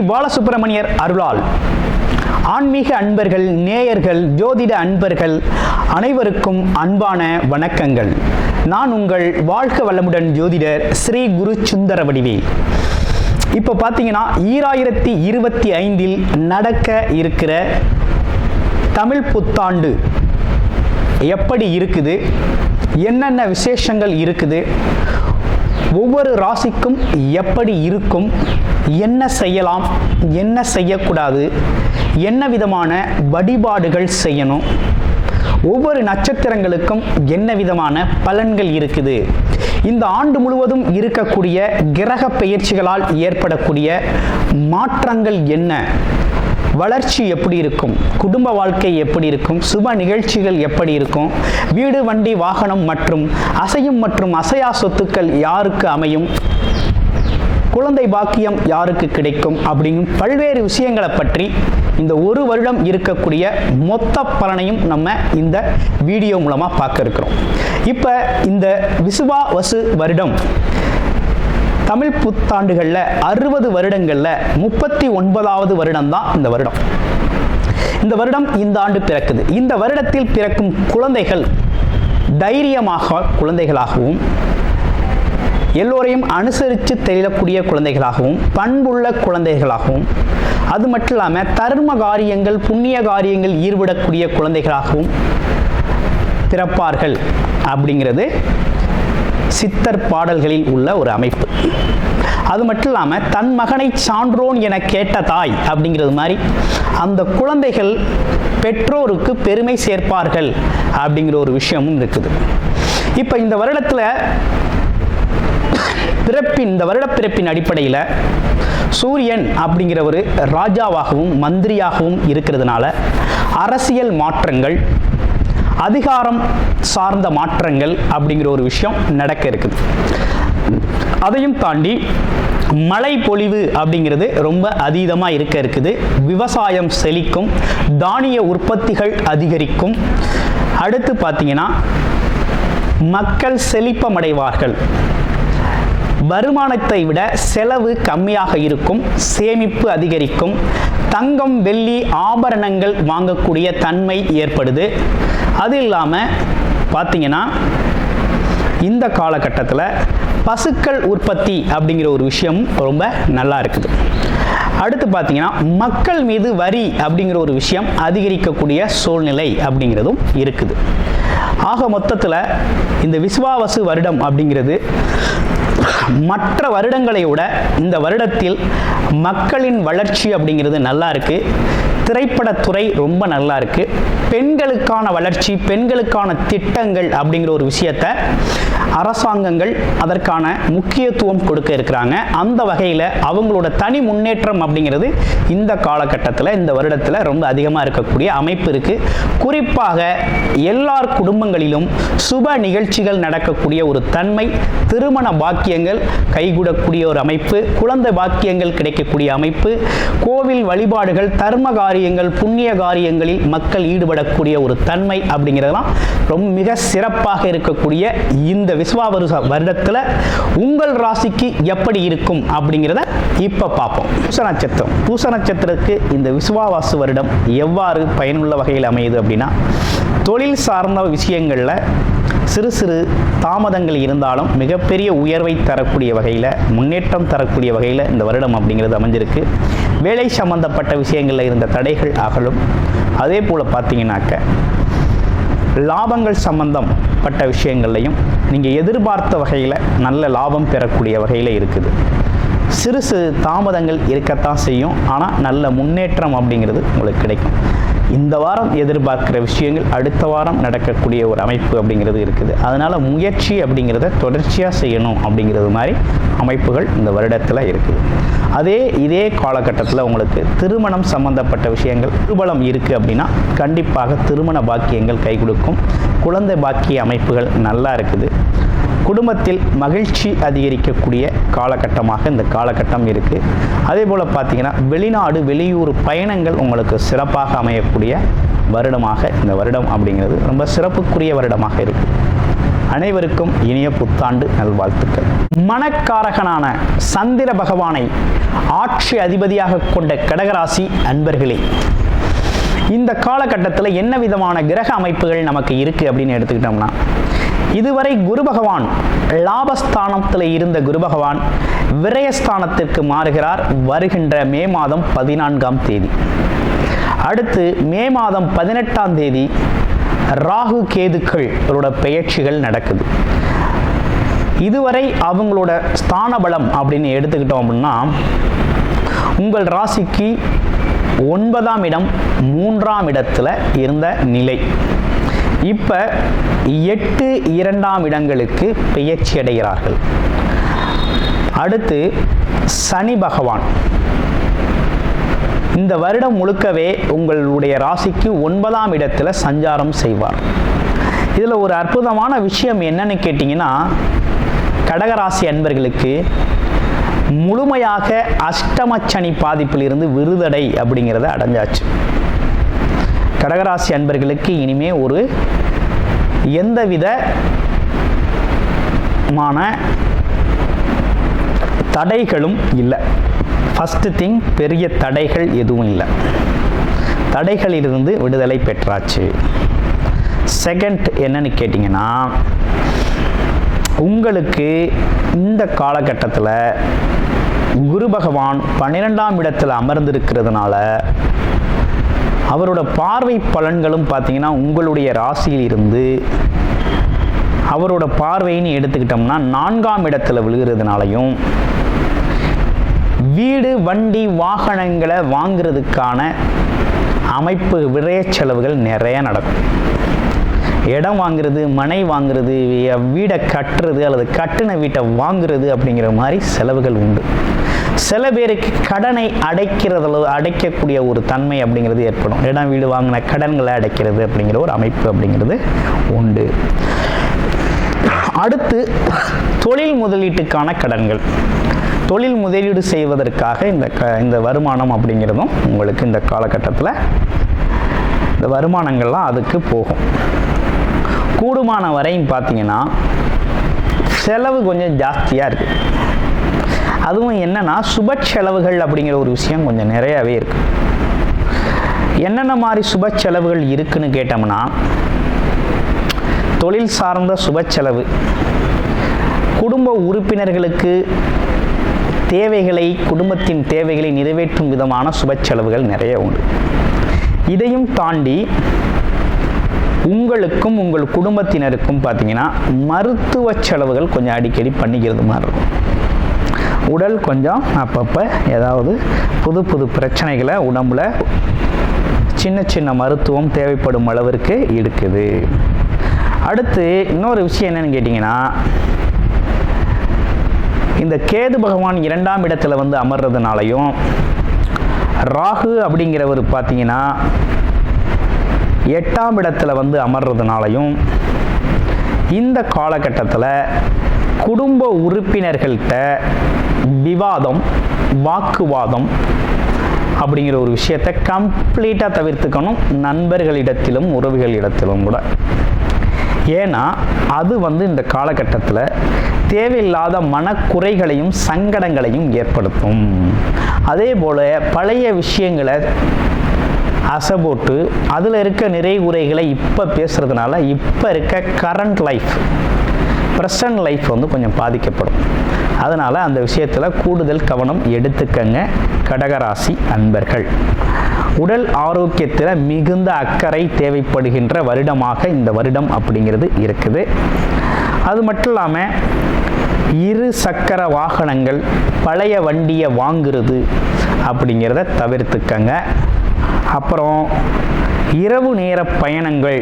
பாலசுப்பிரமணியர் அருளால் ஆன்மீக அன்பர்கள், நேயர்கள், ஜோதிட அன்பர்கள் அனைவருக்கும் அன்பான வணக்கங்கள். நான் உங்கள் வாழ்க வளமுடன் ஜோதிடர் ஸ்ரீ குரு சுந்தர வடிவேல். இப்போ பார்த்தீங்கன்னா 2025 நடக்க இருக்கிற தமிழ் புத்தாண்டு எப்படி இருக்குது, என்னென்ன விசேஷங்கள் இருக்குது, ஒவ்வொரு ராசிக்கும் எப்படி இருக்கும், என்ன செய்யலாம், என்ன செய்யக்கூடாது, என்ன விதமான வழிபாடுகள் செய்யணும், ஒவ்வொரு நட்சத்திரங்களுக்கும் என்ன விதமான பலன்கள் இருக்குது, இந்த ஆண்டு முழுவதும் இருக்கக்கூடிய கிரக பெயர்ச்சிகளால் ஏற்படக்கூடிய மாற்றங்கள் என்ன, வளர்ச்சி எப்படி இருக்கும், குடும்ப வாழ்க்கை எப்படி இருக்கும், சுப நிகழ்ச்சிகள் எப்படி இருக்கும், வீடு, வண்டி, வாகனம் மற்றும் அசையும் மற்றும் அசையா சொத்துக்கள் யாருக்கு அமையும், குழந்தை பாக்கியம் யாருக்கு கிடைக்கும் அப்படிங்கும் பல்வேறு விஷயங்களை பற்றி இந்த ஒரு வருடம் இருக்கக்கூடிய மொத்த பலனையும் நம்ம இந்த வீடியோ மூலமாக பார்க்க இருக்கிறோம். இப்போ இந்த விசுவாவசு வருடம் தமிழ் புத்தாண்டுகளில் 60 வருடங்களில் 39வது வருடம் தான் இந்த வருடம். இந்த வருடம் இந்த ஆண்டு பிறக்குது. இந்த வருடத்தில் பிறக்கும் குழந்தைகள் தைரியமாக குழந்தைகளாகவும், எல்லோரையும் அனுசரித்து தெரியக்கூடிய குழந்தைகளாகவும், பண்புள்ள குழந்தைகளாகவும், அது மட்டும் இல்லாமல் தர்ம காரியங்கள், புண்ணிய காரியங்கள் ஈடுபடக்கூடிய குழந்தைகளாகவும் பிறப்பார்கள் அப்படிங்கிறது சித்தர் பாடல்களில் உள்ள ஒரு அமைப்பு. அது மட்டும் இல்லாமல் தன் மகனை சான்றோன் என கேட்ட தாய் அப்படிங்கிறது மாதிரி அந்த குழந்தைகள் பெற்றோருக்கு பெருமை சேர்ப்பார்கள் அப்படிங்கிற ஒரு விஷயமும் இருக்குது. இப்போ இந்த வருடத்தில் இந்த வருட பிறப்பின் அடிப்படையில் சூரியன் அப்படிங்கிற ஒரு ராஜாவாகவும் மந்திரியாகவும் இருக்கிறதுனால அரசியல் மாற்றங்கள், அதிகாரம் சார்ந்த மாற்றங்கள் அப்படிங்கிற ஒரு விஷயம் நடக்க இருக்குது. அதையும் தாண்டி மழை பொழிவு அப்படிங்கிறது ரொம்ப அதீதமாக இருக்க இருக்குது. விவசாயம் செழிக்கும், தானிய உற்பத்திகள் அதிகரிக்கும். அடுத்து பார்த்தீங்கன்னா மக்கள் செழிப்பமடைவார்கள். வருமானத்தை விட செலவு கம்மியாக இருக்கும், சேமிப்பு அதிகரிக்கும், தங்கம், வெள்ளி, ஆபரணங்கள் வாங்கக்கூடிய தன்மை ஏற்படுது. அது இல்லாமல் பார்த்தீங்கன்னா இந்த காலகட்டத்தில் பசுக்கள் உற்பத்தி அப்படிங்கிற ஒரு விஷயம் ரொம்ப நல்லா இருக்குது. அடுத்து பார்த்தீங்கன்னா மக்கள் மீது வரி அப்படிங்கிற ஒரு விஷயம் அதிகரிக்கக்கூடிய சூழ்நிலை அப்படிங்கிறதும் இருக்குது. ஆக மொத்தத்தில் இந்த விசுவாவசு வருடம் அப்படிங்கிறது மற்ற வருடங்களை விட இந்த வருடத்தில் மக்களின் வளர்ச்சி அப்படிங்கிறது நல்லா இருக்கு. திரைப்படத்துறை ரொம்ப நல்லா இருக்கு. பெண்களுக்கான வளர்ச்சி, பெண்களுக்கான திட்டங்கள் அப்படிங்கிற ஒரு விஷயத்தை அரசாங்கங்கள் அதற்கான முக்கியத்துவம் கொடுக்க இருக்கிறாங்க. அந்த வகையில் அவங்களோட தனி முன்னேற்றம் அப்படிங்கிறது இந்த காலகட்டத்தில், இந்த வருடத்தில் ரொம்ப அதிகமாக இருக்கக்கூடிய அமைப்பு இருக்கு. குறிப்பாக எல்லார் குடும்பங்களிலும் சுப நிகழ்ச்சிகள் நடக்கக்கூடிய ஒரு தன்மை, திருமண பாக்கியங்கள் கைகூடக்கூடிய ஒரு அமைப்பு, குழந்தை பாக்கியங்கள் கிடைக்கக்கூடிய அமைப்பு, கோவில் வழிபாடுகள், தர்ம காரியங்கள், புண்ணிய காரியங்களில் மக்கள் ஈடுபடக்கூடிய ஒரு தன்மை அப்படிங்கிறதெல்லாம் ரொம்ப மிக சிறப்பாக இருக்கக்கூடிய இந்த விசுவாவசு வருடத்தில் உங்கள் ராசிக்கு எப்படி இருக்கும் அப்படிங்கிறத இப்போ பார்ப்போம். பூச நட்சத்திரத்துக்கு இந்த விசுவாவசு வருடம் எவ்வாறு பயனுள்ள வகையில் அமையுது அப்படின்னா, தொழில் சார்ந்த விஷயங்களில் சிறு சிறு தாமதங்கள் இருந்தாலும் மிகப்பெரிய உயர்வை தரக்கூடிய வகையில், முன்னேற்றம் தரக்கூடிய வகையில் இந்த வருடம் அப்படிங்கிறது அமைஞ்சிருக்கு. வேலை சம்பந்தப்பட்ட விஷயங்களில் இருந்த தடைகள் அகலும். அதே போல் பார்த்தீங்கன்னாக்க லாபங்கள் சம்பந்தப்பட்ட விஷயங்கள்லையும் நீங்கள் எதிர்பார்த்த வகையில் நல்ல லாபம் பெறக்கூடிய வகையில் இருக்குது. சிறு சிறு தாமதங்கள் இருக்கத்தான் செய்யும், ஆனால் நல்ல முன்னேற்றம் அப்படிங்கிறது உங்களுக்கு கிடைக்கும். இந்த வாரம் எதிர்பார்க்கிற விஷயங்கள் அடுத்த வாரம் நடக்கக்கூடிய ஒரு அமைப்பு அப்படிங்கிறது இருக்குது. அதனால் முயற்சி அப்படிங்கிறத தொடர்ச்சியாக செய்யணும் அப்படிங்கிறது மாதிரி அமைப்புகள் இந்த வருடத்தில் இருக்குது. இதே காலகட்டத்தில் உங்களுக்கு திருமணம் சம்பந்தப்பட்ட விஷயங்கள் திருபலம் இருக்குது அப்படின்னா கண்டிப்பாக திருமண பாக்கியங்கள் கை கொடுக்கும். குழந்தை பாக்கிய அமைப்புகள் நல்லா இருக்குது. குடும்பத்தில் மகிழ்ச்சி அதிகரிக்கக்கூடிய காலகட்டமாக இந்த காலகட்டம் இருக்குது. அதே போல் பார்த்தீங்கன்னா வெளிநாடு, வெளியூர் பயணங்கள் உங்களுக்கு சிறப்பாக அமையக்கூடிய வருடமாக இந்த வருடம் அப்படிங்கிறது ரொம்ப சிறப்புக்குரிய வருடமாக இருக்குது. அனைவருக்கும் இனிய புத்தாண்டு நல்வாழ்த்துக்கள். மனக்காரகனான சந்திர பகவானை ஆட்சி அதிபதியாக கொண்ட கடகராசி அன்பர்களே, இந்த காலகட்டத்தில் என்ன விதமான கிரக அமைப்புகள் நமக்கு இருக்கு அப்படின்னு எடுத்துக்கிட்டோம்னா, இதுவரை குரு பகவான் லாபஸ்தானத்தில் இருந்த குரு பகவான் விரயஸ்தானத்திற்கு மாறுகிறார் வருகின்ற மே மாதம் 14ஆம் தேதி. அடுத்து மே மாதம் 18ஆம் தேதி ராகு கேதுக்களோட பெயர்ச்சிகள் நடக்குது. இதுவரை அவங்களோட ஸ்தான பலம் அப்படின்னு எடுத்துக்கிட்டோம் அப்படின்னா, உங்கள் ராசிக்கு 9ஆம் இடம் 3ஆம் இடத்துல இருந்த நிலை இப்ப 8, 2ஆம் இடங்களுக்கு பெயர்ச்சி அடைகிறார்கள். அடுத்து சனி பகவான் இந்த வருடம் முழுக்கவே உங்களுடைய ராசிக்கு 9ஆம் இடத்துல சஞ்சாரம் செய்வார். இதுல ஒரு அற்புதமான விஷயம் என்னன்னு கேட்டீங்கன்னா, கடகராசி அன்பர்களுக்கு முழுமையாக அஷ்டமச்சனி பாதிப்பில் இருந்து விடுதலை அப்படிங்கிறத அடைஞ்சாச்சு. கடகராசி அன்பர்களுக்கு இனிமே ஒரு எந்தவிதமான தடைகளும் இல்லை. ஃபர்ஸ்ட் திங், பெரிய தடைகள் எதுவும் இல்லை. தடைகளிலிருந்து விடுதலை பெற்றாச்சு. செகண்ட் என்னன்னு கேட்டிங்கன்னா, உங்களுக்கு இந்த காலகட்டத்தில் குரு பகவான் 12ஆம் இடத்தில் அமர்ந்திருக்கிறதுனால அவரோட பார்வை பலன்களும் பார்த்தீங்கன்னா உங்களுடைய ராசியில் இருந்து அவரோட பார்வைன்னு எடுத்துக்கிட்டோம்னா 4ஆம் இடத்துல விழுகிறதுனாலையும் வீடு வண்டி வாகனங்களை வாங்கிறதுக்கான அமைப்பு விரைய செலவுகள் நிறைய நடக்கும். இடம் வாங்குறது, மனை வாங்குறது, வீடை கட்டுறது அல்லது கட்டின வீட்டை வாங்குறது அப்படிங்கிற மாதிரி செலவுகள் உண்டு. சில பேருக்கு கடனை அடைக்கக்கூடிய ஒரு தன்மை அப்படிங்கிறது ஏற்படும். இடம் வீடு வாங்கின கடன்களை அடைக்கிறது அப்படிங்கிற ஒரு அமைப்பு அப்படிங்கிறது உண்டு. அடுத்து தொழில் முதலீட்டுக்கான கடன்கள். தொழில் முதலீடு செய்வதற்காக இந்த வருமானம் அப்படிங்கிறதும் உங்களுக்கு இந்த காலகட்டத்தில் இந்த வருமானங்கள்லாம் அதுக்கு போகும். கூடுமான வரையும் பார்த்தீங்கன்னா செலவு கொஞ்சம் ஜாஸ்தியாக இருக்குது. அதுவும் என்னன்னா சுப செலவுகள் அப்படிங்கிற ஒரு விஷயம் கொஞ்சம் நிறையாவே இருக்கு. என்னென்ன மாதிரி சுப செலவுகள் இருக்குன்னு கேட்டோம்னா, தொழில் சார்ந்த சுப செலவு, குடும்ப உறுப்பினர்களுக்கு குடும்பத்தின் தேவைகளை நிறைவேற்றும் விதமான சுப செலவுகள் நிறைய உண்டு. இதையும் தாண்டி உங்களுக்கும் உங்கள் குடும்பத்தினருக்கும் பார்த்தீங்கன்னா மருத்துவ செலவுகள் கொஞ்சம் அடிக்கடி பண்ணிக்கிறது மாதிரி இருக்கும். உடல் கொஞ்சம் அப்பப்போ ஏதாவது புது புது பிரச்சனைகளை உடம்புல சின்ன சின்ன மருத்துவம் தேவைப்படும் அளவிற்கு இருக்குது. அடுத்து இன்னொரு விஷயம் என்னன்னு கேட்டிங்கன்னா, இந்த கேது பகவான் 2ஆம் இடத்துல வந்து அமர்றதுனாலையும் ராகு அப்படிங்கிறவர் பார்த்தீங்கன்னா 8ஆம் இடத்துல வந்து அமர்றதுனாலையும் இந்த காலகட்டத்தில் குடும்ப உறுப்பினர்கள்ட்ட விவாதம், வாக்குவாதம் அப்படிங்கிற ஒரு விஷயத்தை கம்ப்ளீட்டாக தவிர்த்துக்கணும். நண்பர்களிடத்திலும் உறவுகளிடத்திலும் கூட. ஏன்னா அது வந்து இந்த காலகட்டத்தில் தேவையில்லாத மனக்குறைகளையும் சங்கடங்களையும் ஏற்படுத்தும். அதே போல் பழைய விஷயங்களை அசைபோட்டு அதில் இருக்க நிறைகுறைகளை இப்போ பேசுகிறதுனால இப்போ இருக்க கரண்ட் லைஃப், ப்ரெசன்ட் லைஃப் வந்து கொஞ்சம் பாதிக்கப்படும். அதனால் அந்த விஷயத்தில் கூடுதல் கவனம் எடுத்துக்கங்க கடகராசி அன்பர்கள். உடல் ஆரோக்கியத்தில் மிகுந்த அக்கறை தேவைப்படுகின்ற வருடமாக இந்த வருடம் அப்படிங்கிறது இருக்குது. அது மட்டும் இல்லாமல் 2 சக்கர வாகனங்கள், பழைய வண்டியை வாங்குறது அப்படிங்கிறத தவிர்த்துக்கங்க. அப்புறம் இரவு நேர பயணங்கள்,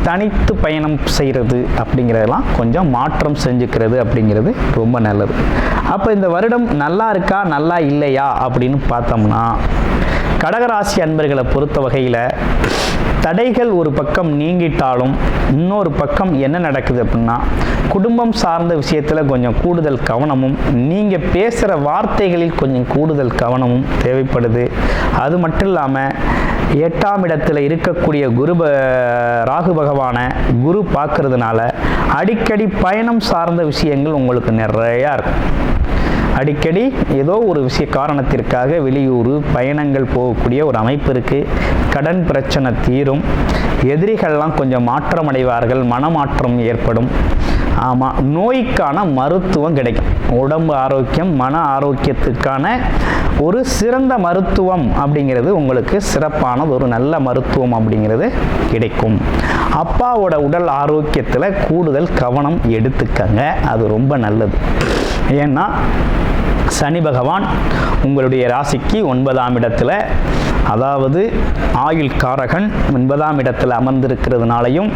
தனித்து பயணம் செய்கிறது அப்படிங்கிறதெல்லாம் கொஞ்சம் மாற்றம் செஞ்சுக்கிறது அப்படிங்கிறது ரொம்ப நல்லது. அப்போ இந்த வருடம் நல்லா இருக்கா நல்லா இல்லையா அப்படின்னு பார்த்தோம்னா, கடகராசி அன்பர்களை பொறுத்த வகையில் தடைகள் ஒரு பக்கம் நீங்கிட்டாலும் இன்னொரு பக்கம் என்ன நடக்குது அப்படின்னா, குடும்பம் சார்ந்த விஷயத்தில் கொஞ்சம் கூடுதல் கவனமும், நீங்கள் பேசுகிற வார்த்தைகளில் கொஞ்சம் கூடுதல் கவனமும் தேவைப்படுது. அது மட்டும் இல்லாமல் 8ஆம் இடத்துல இருக்கக்கூடிய ராகு பகவானை குரு பார்க்கறதுனால அடிக்கடி பயணம் சார்ந்த விஷயங்கள் உங்களுக்கு நிறையா இருக்கும். அடிக்கடி ஏதோ ஒரு காரணத்திற்காக வெளியூர் பயணங்கள் போகக்கூடிய ஒரு அமைப்பு இருக்குது. கடன் பிரச்சனை தீரும். எதிரிகள்லாம் கொஞ்சம் மாற்றம் அடைவார்கள். மனமாற்றம் ஏற்படும். ஆமாம், நோய்க்கான மருத்துவம் கிடைக்கும். உடம்பு ஆரோக்கியம், மன ஆரோக்கியத்துக்கான ஒரு சிறந்த மருத்துவம் அப்படிங்கிறது உங்களுக்கு சிறப்பானது, ஒரு நல்ல மருத்துவம் அப்படிங்கிறது கிடைக்கும். அப்பாவோட உடல் ஆரோக்கியத்தில் கூடுதல் கவனம் எடுத்துக்கங்க, அது ரொம்ப நல்லது. ஏன்னா சனி பகவான் உங்களுடைய ராசிக்கு 9ஆம் இடத்துல, அதாவது ஆயுள் காரகன் 9ஆம் இடத்துல அமர்ந்திருக்கிறதுனாலையும்,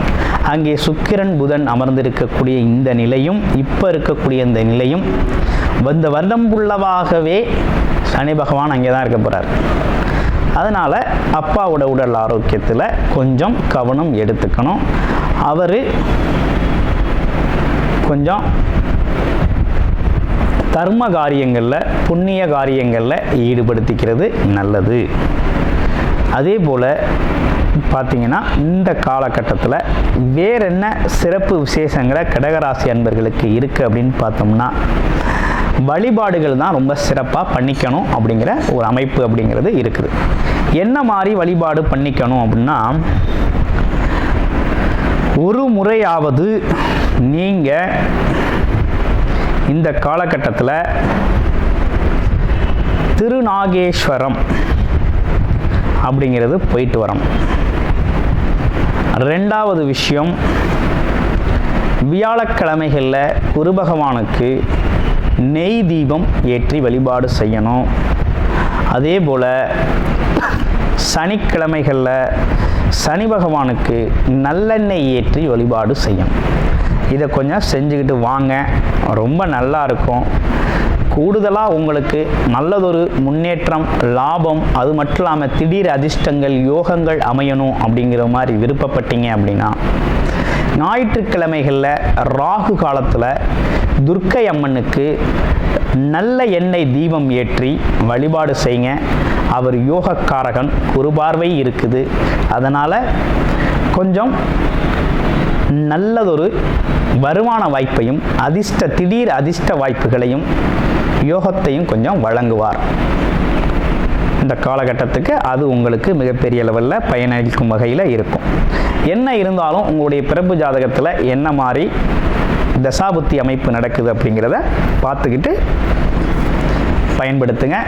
அங்கே சுக்கிரன் புதன் அமர்ந்திருக்கக்கூடிய இந்த நிலையும், இப்போ இருக்கக்கூடிய இந்த நிலையும், இந்த வருடம் உள்ளவாகவே சனி பகவான் அங்கே தான் இருக்க போகிறார். அதனால் அப்பாவோட உடல் ஆரோக்கியத்தில் கொஞ்சம் கவனம் எடுத்துக்கணும். அவர் கொஞ்சம் தர்ம காரியங்களில், புண்ணிய காரியங்களில் ஈடுபடுத்திக்கிறது நல்லது. அதே போல் பார்த்தீங்கன்னா இந்த காலகட்டத்தில் வேற என்ன சிறப்பு விசேஷங்களை கடகராசி அன்பர்களுக்கு இருக்குது அப்படின்னு பார்த்தோம்னா, வழிபாடுகள் தான் ரொம்ப சிறப்பாக பண்ணிக்கணும் அப்படிங்கிற ஒரு அமைப்பு அப்படிங்கிறது இருக்குது. என்ன மாதிரி வழிபாடு பண்ணிக்கணும் அப்படின்னா, ஒரு முறையாவது நீங்கள் இந்த காலகட்டத்தில் திருநாகேஸ்வரம் அப்படிங்கிறது போயிட்டு வரோம். 2வது விஷயம், வியாழக்கிழமைகளில் குரு பகவானுக்கு நெய் தீபம் ஏற்றி வழிபாடு செய்யணும். அதே போல் சனிக்கிழமைகளில் சனி பகவானுக்கு நல்லெண்ணெய் ஏற்றி வழிபாடு செய்யணும். இதை கொஞ்சம் செஞ்சுக்கிட்டு வாங்க, ரொம்ப நல்லா இருக்கும். கூடுதலாக உங்களுக்கு நல்லதொரு முன்னேற்றம், லாபம், அது மட்டும் இல்லாமல் திடீர் அதிர்ஷ்டங்கள், யோகங்கள் அமையணும் அப்படிங்கிற மாதிரி விருப்பப்பட்டீங்க அப்படின்னா, ஞாயிற்றுக்கிழமைகளில் ராகு காலத்தில் துர்க்கை அம்மனுக்கு நல்ல எண்ணெய் தீபம் ஏற்றி வழிபாடு செய்யுங்க. அவர் யோகக்காரகன், குருபார்வை இருக்குது. அதனால் கொஞ்சம் நல்லதொரு வருமான வாய்ப்பையும், திடீர் அதிர்ஷ்ட வாய்ப்புகளையும், யோகத்தையும் கொஞ்சம் வழங்குவார். இந்த காலகட்டத்துக்கு அது உங்களுக்கு மிகப்பெரிய லெவலில் பயனளிக்கும் வகையில் இருக்கும். என்ன இருந்தாலும் உங்களுடைய பிறப்பு ஜாதகத்தில் என்ன மாதிரி தசாபுத்தி அமைப்பு நடக்குது அப்படிங்கிறத பார்த்துக்கிட்டு பயன்படுத்துங்க.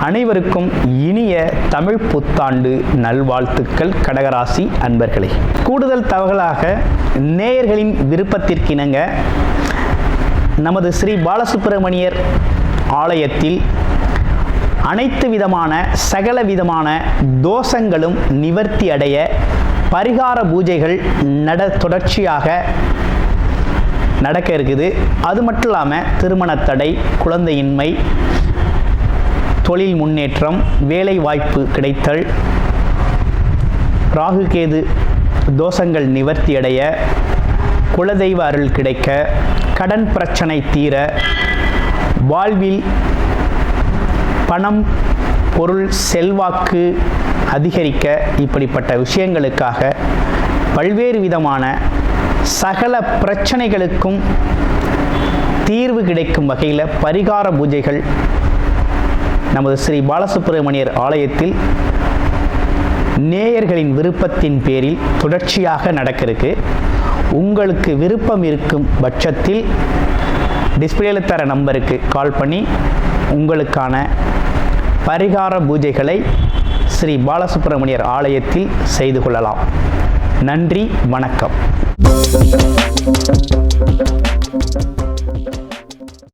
அனைவருக்கும் இனிய தமிழ் புத்தாண்டு நல்வாழ்த்துக்கள் கடகராசி அன்பர்களே. கூடுதல் தகவலாக நேயர்களின் விருப்பத்திற்கிணங்க நமது ஸ்ரீ பாலசுப்பிரமணியர் ஆலயத்தில் அனைத்து விதமான சகல விதமான தோஷங்களும் நிவர்த்தி அடைய பரிகார பூஜைகள் தொடர்ச்சியாக நடக்க இருக்குது. அது மட்டும் இல்லாமல் திருமண தடை, குழந்தையின்மை, தொழில் முன்னேற்றம், வேலை வாய்ப்பு கிடைத்தல், ராகுகேது தோஷங்கள் நிவர்த்தி அடைய, குலதெய்வ அருள் கிடைக்க, கடன் பிரச்சனை தீர, வாழ்வில் பணம், பொருள், செல்வாக்கு அதிகரிக்க, இப்படிப்பட்ட விஷயங்களுக்காக பல்வேறு விதமான சகல பிரச்சனைகளுக்கும் தீர்வு கிடைக்கும் வகையில் பரிகார பூஜைகள் நமது ஸ்ரீ பாலசுப்பிரமணியர் ஆலயத்தில் நேயர்களின் விருப்பத்தின் பேரில் தொடர்ச்சியாக நடக்கிறதுக்கு, உங்களுக்கு விருப்பம் இருக்கும் பட்சத்தில் டிஸ்பிளேல தர நம்பருக்கு கால் பண்ணி உங்களுக்கான பரிகார பூஜைகளை ஸ்ரீ பாலசுப்பிரமணியர் ஆலயத்தில் செய்து கொள்ளலாம். நன்றி, வணக்கம்.